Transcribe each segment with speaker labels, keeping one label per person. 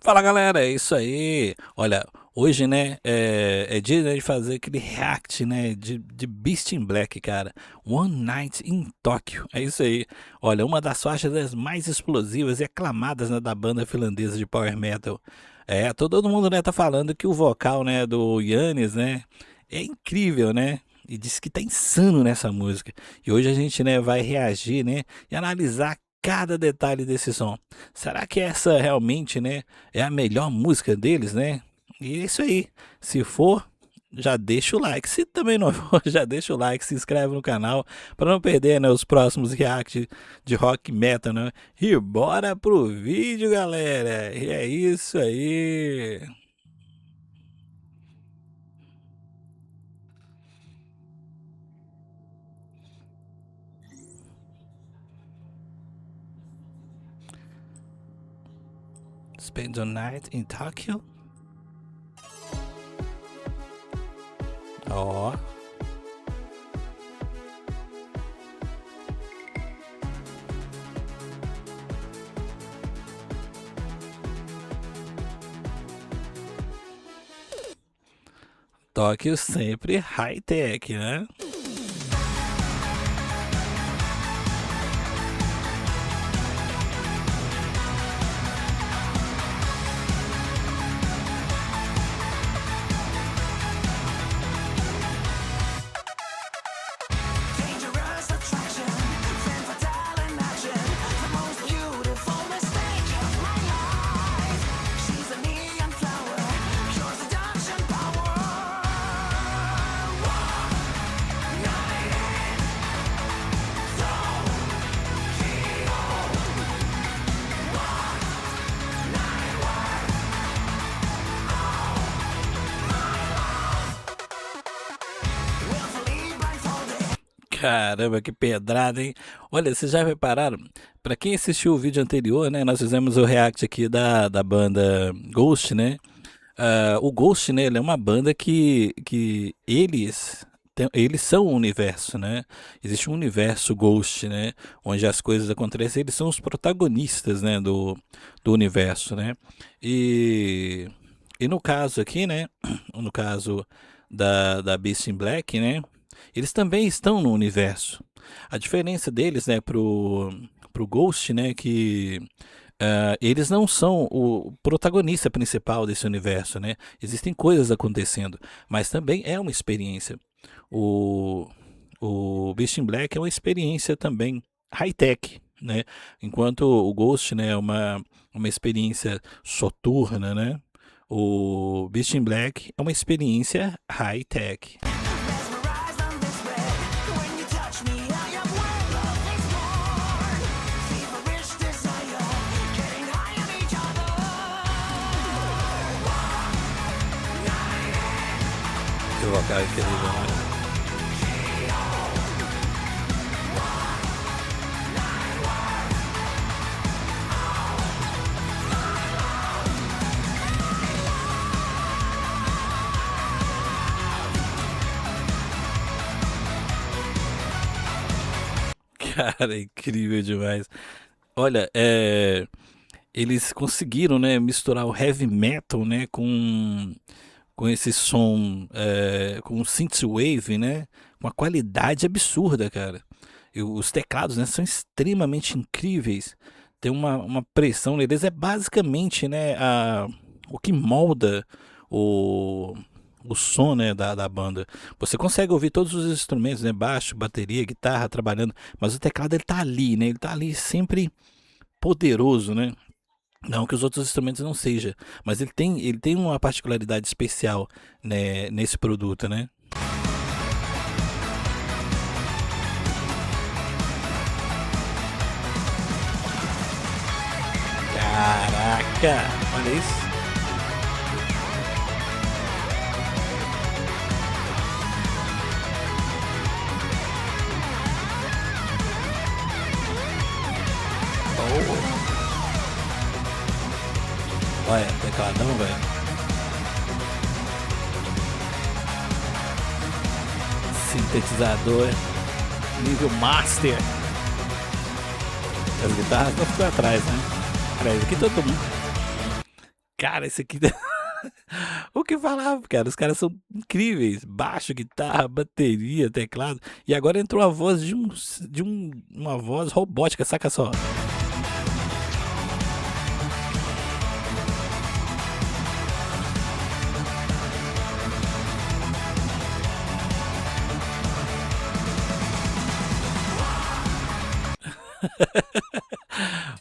Speaker 1: Fala galera, é isso aí. Olha, hoje, né, é dia, né, de fazer aquele react, né, de Beast in Black, cara. One Night in Tokyo, é isso aí. Olha, uma das faixas das mais explosivas e aclamadas, né, da banda finlandesa de power metal. Todo mundo, né, tá falando que o vocal, né, do Yannis, né, é incrível, né? E diz que tá insano nessa música. E hoje a gente, né, vai reagir, né, e analisar cada detalhe desse som. Será que essa realmente, né, é a melhor música deles, né? E é isso aí. Se for, já deixa o like. Se também não for, já deixa o like, se inscreve no canal para não perder, né, os próximos react de rock metal, né? E bora pro vídeo, galera. E é isso aí. Spend the night in Tokyo. Ó, Tóquio sempre high-tech, né?
Speaker 2: Dangerous attraction, femme fatale in action, the most beautiful mistake of my life. She's a neon flower, pure seduction power. One night in Tokyo. One night worth willfully blindfolded.
Speaker 1: Caramba, que pedrada, hein? Olha, vocês já repararam? Pra quem assistiu o vídeo anterior, né? Nós fizemos o react aqui da banda Ghost, né? O Ghost, né? Ele é uma banda que eles são o universo, né? Existe um universo Ghost, né? Onde as coisas acontecem. Eles são os protagonistas, né? Do universo, né? E, e no caso aqui, né? No caso da Beast in Black, né? Eles também estão no universo. A diferença deles, né, pro Ghost, né, que eles não são o protagonista principal desse universo, né? Existem coisas acontecendo, mas também é uma experiência. O, o Beast in Black é uma experiência também high-tech, né? Enquanto o Ghost, né, é uma experiência soturna, né? O Beast in Black é uma experiência high-tech.
Speaker 2: Mesmerized on this red. When you touch me, I am where love is born. Feverish desire, getting high on each other. One night in
Speaker 1: Que vocal incrível, né? Cara, é incrível demais. Olha, eles conseguiram, né, misturar o heavy metal, né, com esse som, com synthwave, né, com uma qualidade absurda, cara. E os teclados, né, são extremamente incríveis. Tem uma pressão neles, é basicamente, né, o que molda o, o som, né, da banda. Você consegue ouvir todos os instrumentos, né, baixo, bateria, guitarra trabalhando, mas o teclado ele tá ali, né, ele tá ali sempre poderoso, né. Não que os outros instrumentos não seja, mas ele tem uma particularidade especial, né, nesse produto, né. Caraca, olha isso. Oh, olha, tecladão, velho. Sintetizador, nível master. As guitarras estão ficando atrás, né? Peraí, aqui todo mundo. Cara, esse aqui. O que falar, cara? Os caras são incríveis. Baixo, guitarra, bateria, teclado. E agora entrou a voz uma voz robótica, saca só.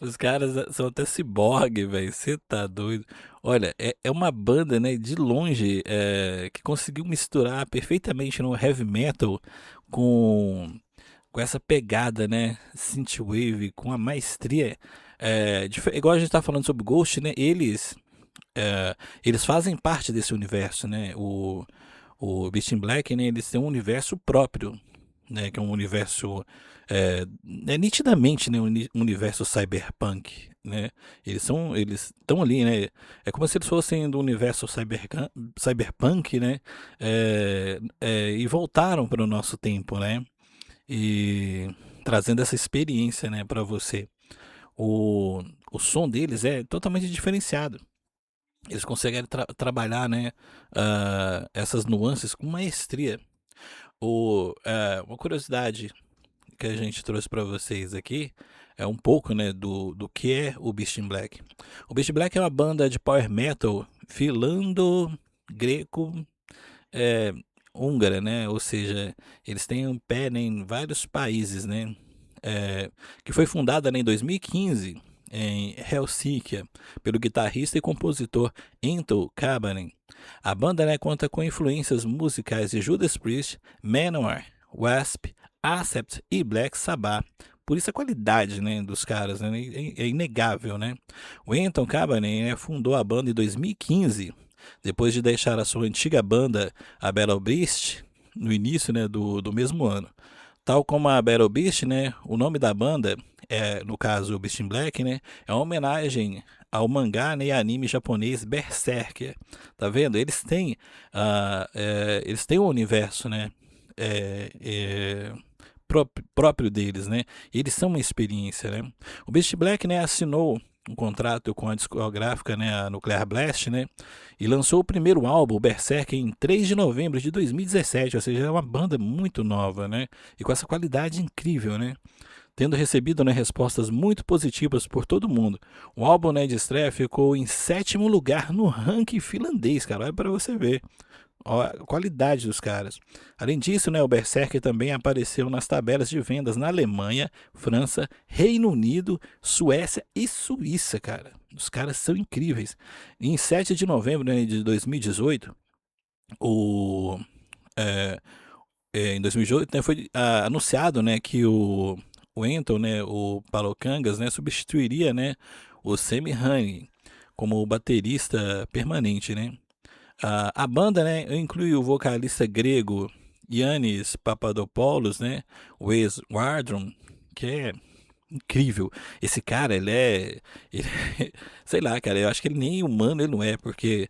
Speaker 1: Os caras são até ciborgue, velho. Você tá doido. Olha, é uma banda, né, de longe, que conseguiu misturar perfeitamente no heavy metal com, com essa pegada, né, synthwave, com a maestria. Igual a gente tá falando sobre Ghost, né? Eles fazem parte desse universo, né? O Beast in Black, né? Eles têm um universo próprio, né? Que é um universo nitidamente, né? Um universo cyberpunk, né? Eles estão ali, né? É como se eles fossem do universo cyberpunk, né? E voltaram para o nosso tempo, né? E trazendo essa experiência, né? Para você. O som deles é totalmente diferenciado. Eles conseguem trabalhar, né, essas nuances com maestria. Uma curiosidade que a gente trouxe para vocês aqui é um pouco, né, do que é o Beast in Black. O Beast in Black é uma banda de power metal finlando-greco é, húngara, né? Ou seja, eles têm um pé, né, em vários países, né? Que foi fundada, né, em 2015 em Helsinki pelo guitarrista e compositor Ento Kabanen. A banda, né, conta com influências musicais de Judas Priest, Manowar, Wasp, Accept e Black Sabbath. Por isso a qualidade, né, dos caras, né, é inegável, né? O Anton Kabanen, né, fundou a banda em 2015, depois de deixar a sua antiga banda, a Battle Beast, no início, né, do mesmo ano. Tal como a Battle Beast, né, o nome da banda, no caso o Beast in Black, né, é uma homenagem ao mangá, né, e anime japonês Berserker. Tá vendo? Eles têm um universo, né, é, é, próprio deles, né? Eles são uma experiência, né? O Beast Black, né, assinou um contrato com a discográfica, né, a Nuclear Blast, né, e lançou o primeiro álbum, o Berserk, em 3 de novembro de 2017, ou seja, é uma banda muito nova, né, e com essa qualidade incrível, né, tendo recebido, né, respostas muito positivas por todo mundo. O álbum, né, de estreia ficou em 7º lugar no ranking finlandês, cara, olha para você ver. Ó, a qualidade dos caras. Além disso, né, o Berserker também apareceu nas tabelas de vendas na Alemanha, França, Reino Unido, Suécia e Suíça, cara. Os caras são incríveis. Em 7 de novembro, né, de 2018, o, é, em 2018, né, foi anunciado, né, que o Enton, né, o Paulo Cangas, né, substituiria, né, o Semi Hani como baterista permanente, né. A banda, né, inclui o vocalista grego Yannis Papadopoulos, né, o ex-Wardrum, que é incrível. Esse cara, ele sei lá, cara, eu acho que ele nem humano ele não é, porque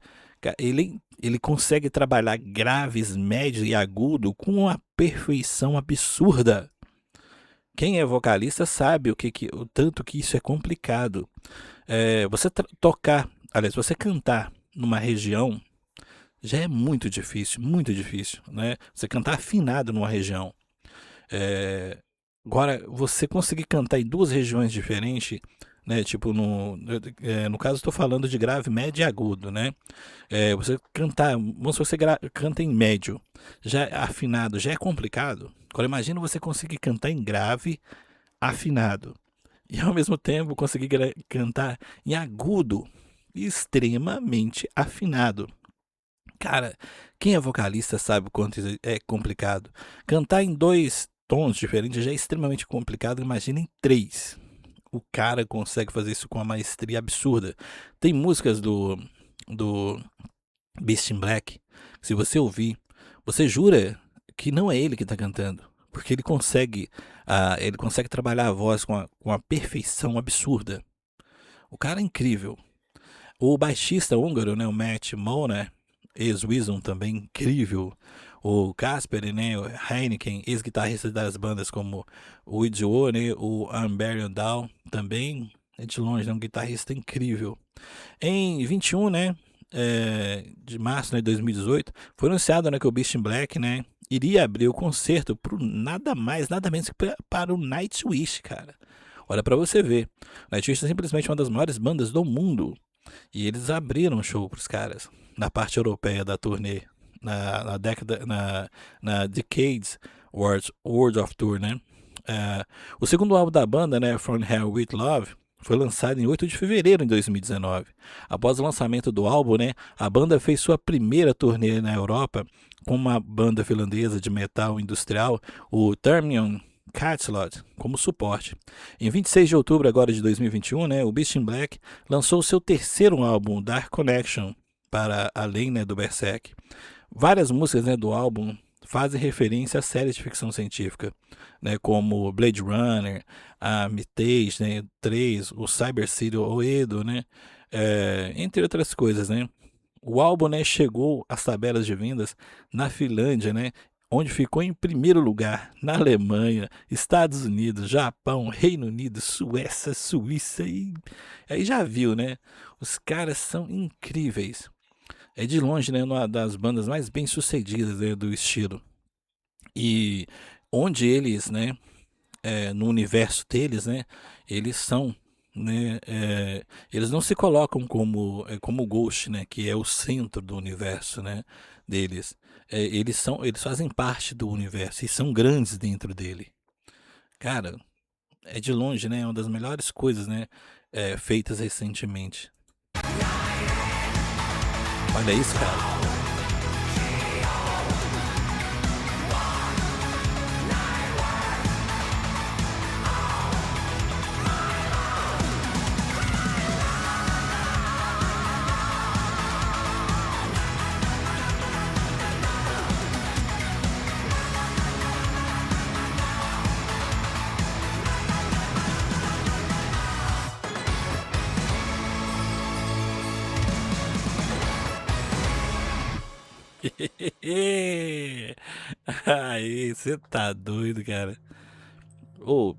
Speaker 1: ele consegue trabalhar graves, médios e agudo com uma perfeição absurda. Quem é vocalista sabe o tanto que isso é complicado. Você aliás, você cantar numa região já é muito difícil, né? Você cantar afinado numa região. É, Agora, você conseguir cantar em duas regiões diferentes, né? Tipo, no caso, estou falando de grave, médio e agudo, né? Você cantar, vamos supor, você canta em médio, já afinado, já é complicado. Agora, imagina você conseguir cantar em grave, afinado. E ao mesmo tempo conseguir cantar em agudo, extremamente afinado. Cara, quem é vocalista sabe o quanto isso é complicado. Cantar em dois tons diferentes já é extremamente complicado, imagina em três. O cara consegue fazer isso com uma maestria absurda. Tem músicas do Beast in Black, que se você ouvir, você jura que não é ele que está cantando. Porque ele consegue trabalhar a voz com uma perfeição absurda. O cara é incrível. O baixista húngaro, né, o Matt Molnar, ex-Wisdom também incrível. O Casper, né, o Heineken, ex-guitarrista das bandas como o Idio, né, o Unburial Down, também É de longe, né? Um guitarrista incrível. Em 21, né, de março, né, de 2018, foi anunciado, né, que o Beast in Black, né, iria abrir o concerto pro nada mais, nada menos que para o Nightwish, cara. Olha pra você ver. O Nightwish é simplesmente uma das maiores bandas do mundo. E eles abriram um show pros caras na parte europeia da turnê, na década, na Decades World of Tour, né? O segundo álbum da banda, né, From Hell with Love, foi lançado em 8 de fevereiro de 2019. Após o lançamento do álbum, né, a banda fez sua primeira turnê na Europa com uma banda finlandesa de metal industrial, o Termion Catslot, como suporte. Em 26 de outubro agora de 2021, né, o Beast in Black lançou seu terceiro álbum, Dark Connection, para além, né, do Berserk. Várias músicas, né, do álbum fazem referência a séries de ficção científica, né, como Blade Runner, a Mitage, né, 3, o Cyber City Oedo, né, entre outras coisas, né. O álbum, né, chegou às tabelas de vendas na Finlândia, né, onde ficou em primeiro lugar, na Alemanha, Estados Unidos, Japão, Reino Unido, Suécia, Suíça e aí já viu, né? Os caras são incríveis. É de longe, né, uma das bandas mais bem-sucedidas, né, do estilo. E onde eles, né, no universo deles, né, eles são, né, eles não se colocam como o Ghost, né, que é o centro do universo, né, deles. Eles fazem parte do universo e são grandes dentro dele. Cara, é de longe, né, uma das melhores coisas, né, feitas recentemente. Olha isso, cara. Aí, você tá doido, cara. Oh,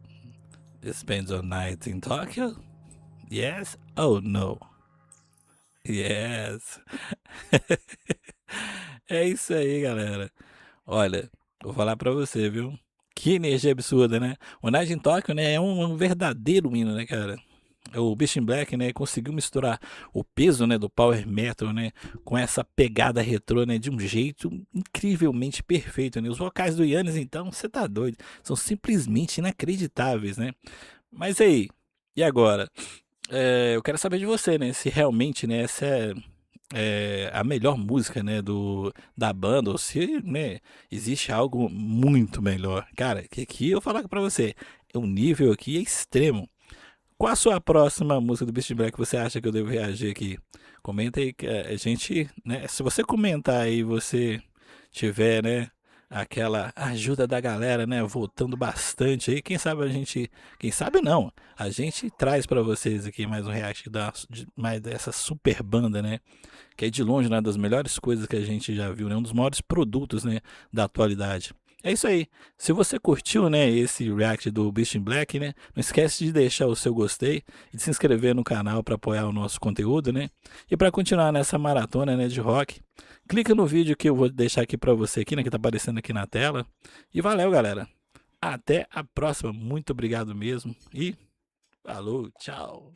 Speaker 1: spends all night in Tokyo? Yes? Oh, no. Yes. É isso aí, galera. Olha, vou falar pra você, viu? Que energia absurda, né? O Night in Tokyo, né, é um verdadeiro hino, né, cara? O Beast in Black, né, conseguiu misturar o peso, né, do power metal, né, com essa pegada retrô, né, de um jeito incrivelmente perfeito, né? Os vocais do Yannis, então, você tá doido, são simplesmente inacreditáveis, né? Mas aí, e agora? Eu quero saber de você, né, se realmente, né, essa é a melhor música, né, da banda, ou se, né, existe algo muito melhor. Cara, que aqui eu falar pra você, o nível aqui é extremo. Qual a sua próxima música do Beast in Black que você acha que eu devo reagir aqui? Comenta aí que a gente, né, se você comentar aí, você tiver, né, aquela ajuda da galera, né, votando bastante aí, quem sabe a gente, quem sabe não, a gente traz pra vocês aqui mais um react mais dessa super banda, né, que é de longe uma das melhores coisas que a gente já viu, né, um dos maiores produtos, né, da atualidade. É isso aí. Se você curtiu, né, esse react do Beast in Black, né, não esquece de deixar o seu gostei e de se inscrever no canal para apoiar o nosso conteúdo, né? E para continuar nessa maratona, né, de rock, clica no vídeo que eu vou deixar aqui para você aqui, né, que tá aparecendo aqui na tela. E valeu, galera. Até a próxima. Muito obrigado mesmo e falou, tchau.